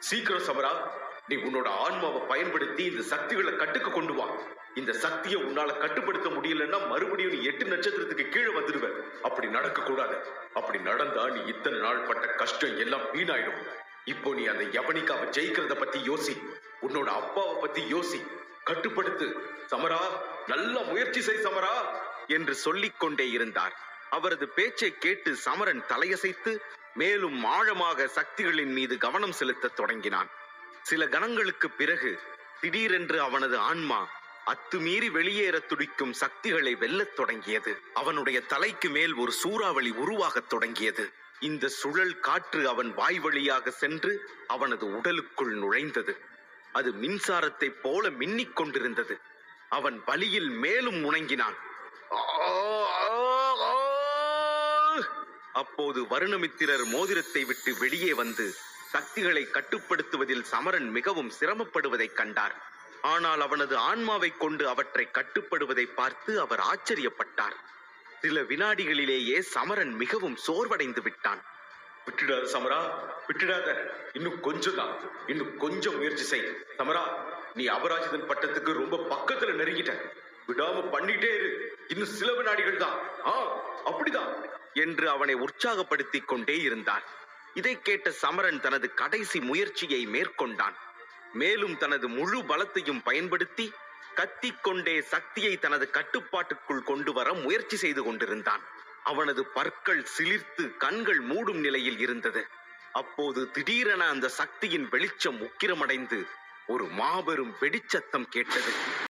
சீக்கிரம் சமரா, நீ உன்னோட ஆன்மாவை பயன்படுத்தி இந்த சக்திகளை கட்டுக்கு கொண்டு வா. இந்த சக்தியை உன்னால கட்டுப்படுத்த முடியலன்னா மறுபடியும் நீ 8 நட்சத்திரத்துக்கு கீழே வந்துடுவ. அப்படி நடக்க கூடாது. அப்படி நடந்தா நீ இத்தனை நாள் பட்ட கஷ்டம் எல்லாம் வீணாயிடும். இப்போ நீ அந்த யவனிக்காவை ஜெயிக்கிறத பத்தி யோசி. உன்னோட அப்பாவை பத்தி யோசி. கட்டுப்படுத்து சமரா, நல்ல முயற்சி செய் சமரா என்று சொல்லிக் கொண்டே இருந்தார். அவரது பேச்சை கேட்டு சமரன் தலையசைத்து மேலும் ஆழமாக சக்திகளின் மீது கவனம் செலுத்த தொடங்கினான். சில கணங்களுக்கு பிறகு திடீரென்று அவனது ஆன்மா அத்துமீறி வெளியேற துடிக்கும் சக்திகளை வெல்லத் தொடங்கியது. அவனுடைய தலைக்கு மேல் ஒரு சூறாவளி உருவாகத் தொடங்கியது. இந்த சுழல் காற்று அவன் வாய் வழியாக சென்று அவனது உடலுக்குள் நுழைந்தது. அது மின்சாரத்தை போல மின்னிக் கொண்டிருந்தது. அவன் வலியில் மேலும் முணங்கினான். அப்போது வருணமித்திரர் மோதிரத்தை விட்டு வெளியே வந்து சக்திகளை கட்டுப்படுத்துவதில் சமரன் மிகவும் சிரமப்படுவதைக் கண்டார். ஆனால் அவனது ஆன்மாவை கொண்டு அவற்றை கட்டுப்படுவதை பார்த்து அவர் ஆச்சரியப்பட்டார். சில வினாடிகளிலேயே சமரன் மிகவும் சோர்வடைந்து விட்டான். விட்டுடாத சமரா, விட்டுடாத. இன்னும் கொஞ்சம் தான். இன்னும் கொஞ்சம் முயற்சி செய் சமரா. நீ அபராஜிதன் பட்டத்துக்கு ரொம்ப பக்கத்துல நெருங்கிட்ட. விடாம பண்ணிட்டே இரு. இன்னும் சில வினாடிகள் தான். அப்படிதான் என்று அவனை உற்சாகப்படுத்திக் கொண்டே இருந்தார். இதை கேட்ட சமரன் தனது கடைசி முயற்சியை மேற்கொண்டான். மேலும் தனது முழு பலத்தையும் பயன்படுத்தி கத்திக்கொண்டே சக்தியை தனது கட்டுப்பாட்டுக்குள் கொண்டு வர முயற்சி செய்து கொண்டிருந்தான். அவனது பற்கள் சிலிர்த்து கண்கள் மூடும் நிலையில் இருந்தது. அப்போது திடீரென அந்த சக்தியின் வெளிச்சம் உக்கிரமடைந்து ஒரு மாபெரும் வெடிச்சத்தம் கேட்டது.